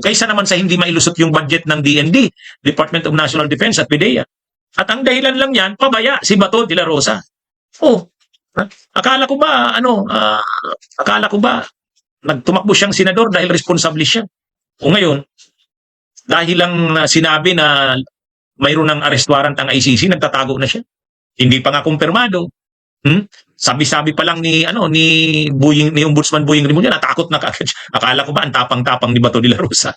Kaysa naman sa hindi mailusot yung budget ng DND, Department of National Defense at PDEA. At ang dahilan lang yan, pabaya si Bato de la Rosa. Oh, akala ko ba, akala ko ba, nagtumakbo siyang senador dahil responsable siya. O ngayon, dahil lang sinabi na mayroon ng arrest warrant ang ICC, nagtatago na siya. Hindi pa nga kumpirmado. Sabi-sabi pa lang ni ni Ombudsman Boying Rimulya, natakot na kaagad. Akala ko ba ang tapang-tapang ni Bato de la Rosa.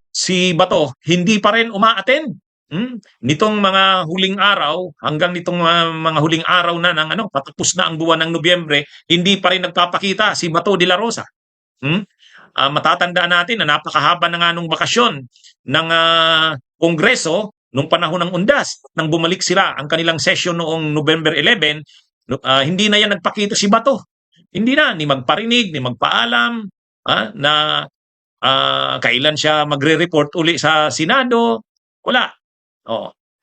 Si Bato hindi pa rin uma-attend. Nitong mga huling araw, hanggang nitong mga huling araw na ng patapos na ang buwan ng Nobyembre, hindi pa rin nagpapakita si Bato de la Rosa. Matatandaan natin na napakahaba na nga nung bakasyon ng Kongreso nung panahon ng Undas. Nang bumalik sila ang kanilang session noong November 11, hindi na yan nagpakita si Bato. Hindi na, ni magparinig, ni magpaalam, na kailan siya magre-report uli sa Senado. Wala.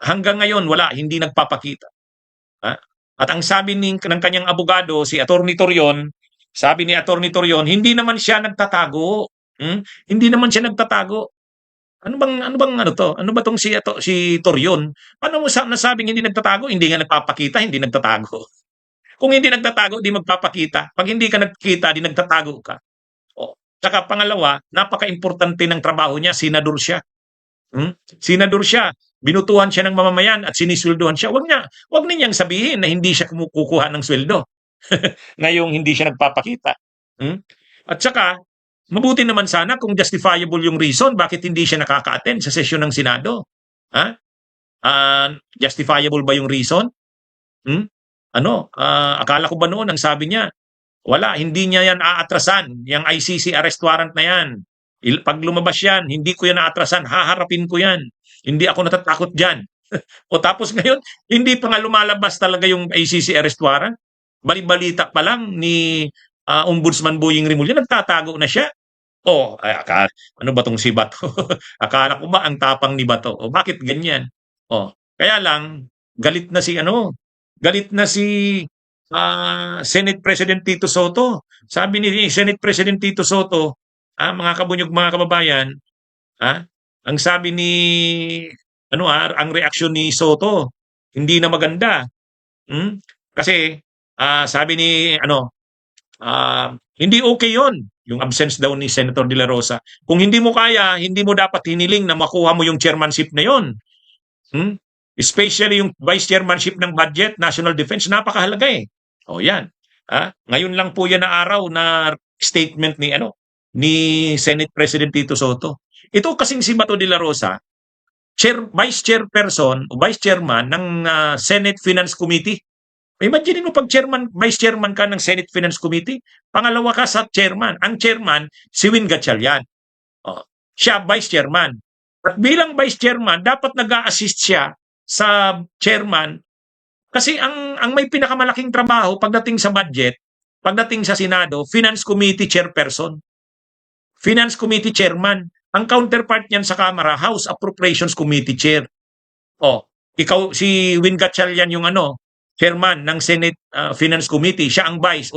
Hanggang ngayon, wala, hindi nagpapakita. At ang sabi ng kanyang abogado, si Attorney Torion, sabi ni Attorney Torion, hindi naman siya nagtatago. Hindi naman siya nagtatago. Ano to? Ano ba tong si Torion? Paano mo nasabing hindi nagtatago? Hindi nga nagpapakita, hindi nagtatago. Kung hindi nagtatago, di magpapakita. Pag hindi ka nagkita, di nagtatago ka. Tsaka pangalawa, napaka-importante ng trabaho niya, senador siya. Senador siya, binutuhan siya ng mamamayan at sinisweldohan siya. Wag ninyang sabihin na hindi siya kumukuha ng sweldo. Ngayong hindi siya nagpapakita. At saka, mabuti naman sana kung justifiable yung reason bakit hindi siya nakaka-attend sa sesyon ng Senado. Justifiable ba yung reason? Akala ko ba noon ang sabi niya, wala, hindi niya yan aatrasan. Yung ICC arrest warrant na yan. Pag lumabas yan, hindi ko yan aatrasan. Haharapin ko yan. Hindi ako natatakot dyan. O tapos ngayon, hindi pa nga lumalabas talaga yung ICC arrest warrant. Balibalita pa lang ni Ombudsman Boying Rimulya, nagtatago na siya. Ano ba tong si Bato? Akala ko ba ang tapang ni Bato? Bakit ganyan? Kaya lang, galit na si Senate President Tito Soto. Sabi ni Senate President Tito Soto, mga kabunyog, mga kababayan, ang sabi ni ang reaksyon ni Soto hindi na maganda. Kasi sabi ni hindi okay 'yon, yung absence daw ni Senator De La Rosa. Kung hindi mo kaya, hindi mo dapat hiniling na makuha mo yung chairmanship na 'yon. Especially yung vice chairmanship ng budget, national defense, napakahalaga eh. Yan. Ngayon lang po yan na araw na statement ni Senate President Tito Soto. Ito kasing si Bato de la Rosa, vice chairperson o vice chairman ng Senate Finance Committee. Imagine mo pag vice chairman ka ng Senate Finance Committee, pangalawa ka sa chairman. Ang chairman, si Win Gatchalian. Siya vice chairman. At bilang vice chairman, dapat nag-a-assist siya sa chairman. Kasi ang may pinakamalaking trabaho pagdating sa budget, pagdating sa Senado, Finance Committee Chairperson. Finance Committee Chairman. Ang counterpart niyan sa Kamara, House Appropriations Committee Chair. Ikaw, si Win Gatchalian yung chairman ng Senate Finance Committee, siya ang vice.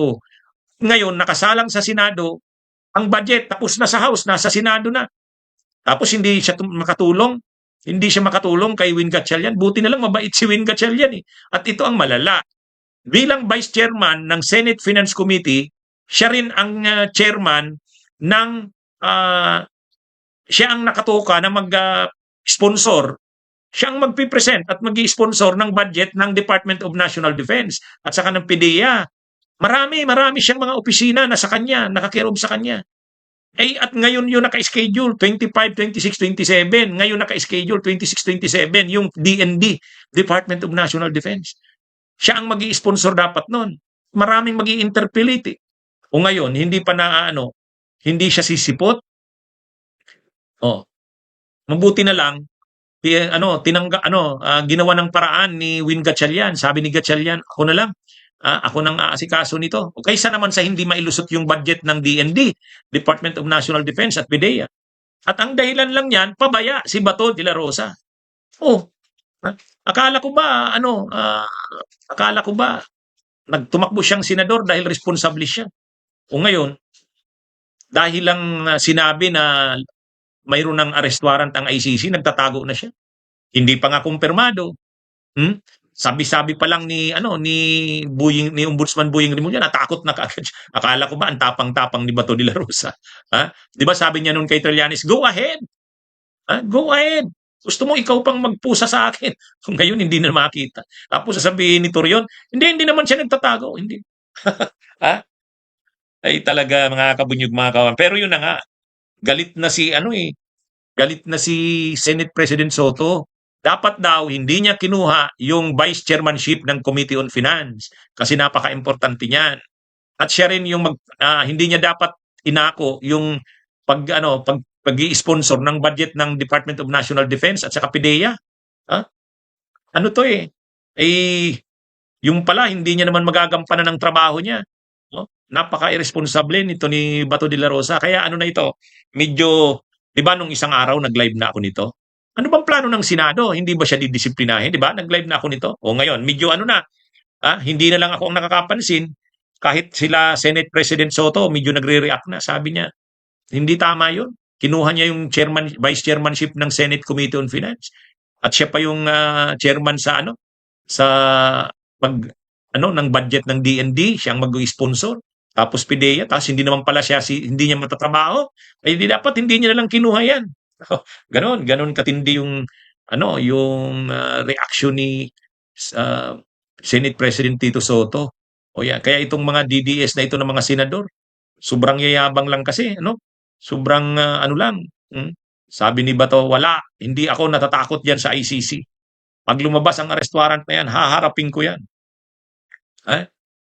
Ngayon, nakasalang sa Senado, ang budget, tapos na sa House, nasa Senado na. Tapos hindi siya makatulong. Hindi siya makatulong kay Win Gatchalian. Buti na lang mabait si Win Gatchalian eh. At ito ang malala. Bilang Vice Chairman ng Senate Finance Committee, siya rin ang chairman ng siya ang nakatoka na mag-sponsor. Siya ang magpipresent at mag-sponsor ng budget ng Department of National Defense at saka ng PDEA. Marami siyang mga opisina na sa kanya, nakakirob sa kanya. At ngayon yung naka-schedule, 25, 26, 27. Ngayon naka-schedule, 26, 27, yung DND, Department of National Defense. Siya ang mag-i-sponsor dapat nun. Maraming mag-i-interpellate. O ngayon, hindi pa hindi siya sisipot. Mabuti na lang, ginawa ng paraan ni Win Gatchalian. Sabi ni Gatchalian, ako na lang. Ako nang aasikaso nito. Kaysa naman sa hindi mailusot yung budget ng DND, Department of National Defense at PDEA. At ang dahilan lang yan, pabaya si Bato de la Rosa. Ha? Akala ko ba ano, akala ko ba tumakbo siyang senador dahil responsable siya. O ngayon, dahil lang sinabi na mayroon ng arrest warrant ang ICC, nagtatago na siya. Hindi pa nga kumpirmado. Hmm? Sabi-sabi pa lang ni ni Ombudsman Boying Rimulya, natakot na kaagad siya. Akala ko ba ang tapang-tapang ni Bato de la Rosa? Ha? 'Di ba sabi niya noon kay Trillanes, "Go ahead. Go ahead. Gusto mo ikaw pang magpusa sa akin." Ngayon hindi na makita. Tapos sasabihin ni Torion, hindi naman siya nagtatago, hindi. ha? Ay talaga mga kabunyog mga kawan. Pero yun na nga, galit na si galit na si Senate President Soto. Dapat daw hindi niya kinuha yung vice chairmanship ng Committee on Finance kasi napaka-importante niyan. At siya rin yung hindi niya dapat inako yung pag-i-sponsor ng budget ng Department of National Defense at saka PDEA. Ha? Ano to eh? Eh yung pala hindi niya naman magagampanan ng trabaho niya. No? Napaka-irresponsable nito ni Bato de la Rosa. Kaya ano na ito, medyo, di ba nung isang araw nag-live na ako nito? Ano bang plano ng Senado? Hindi ba siya didisiplinahin? Di ba? Nag-live na ako nito. O ngayon, medyo ano na, hindi na lang ako ang nakakapansin. Kahit sila Senate President Soto, medyo nagre-react na. Sabi niya, hindi tama yun. Kinuha niya yung vice chairmanship ng Senate Committee on Finance. At siya pa yung chairman sa sa pag ng budget ng DND, siya ang mag-sponsor. Tapos PIDEA, tapos hindi naman pala siya hindi niya matatrabaho. Ay di dapat hindi niya na lang kinuha yan. Ganon katindi yung yung reaction ni uh, Senate President Tito Soto. O yan, kaya itong mga DDS na ito ng mga senador, sobrang yayabang lang kasi, Sobrang lang. Sabi ni Bato, wala, hindi ako natatakot diyan sa ICC. Pag lumabas ang arrest warrant na yan, haharapin ko yan.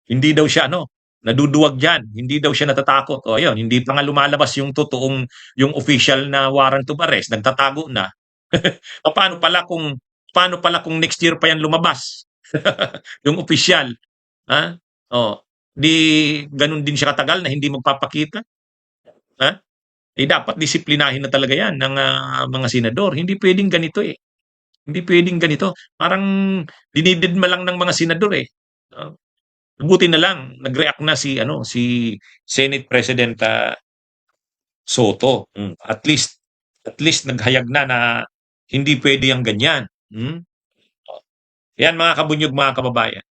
Hindi daw siya naduduwag diyan, hindi daw siya natatakot. O ayun, hindi pa nga lumalabas yung yung official na warrant of arrest, nagtatago na. Paano pala kung next year pa yan lumabas? Yung official, ha? Oh, di ganun din siya katagal na hindi magpapakita, ha? Dapat disiplinahin na talaga yan ng mga senador. Hindi pwedeng ganito eh. Hindi pwedeng ganito. Parang dinididma lang ng mga senador eh. Buti na lang nag-react na si Senate President Soto. At least naghayag na hindi pwede ang ganyan. Yan mga kabunyog mga kababayan.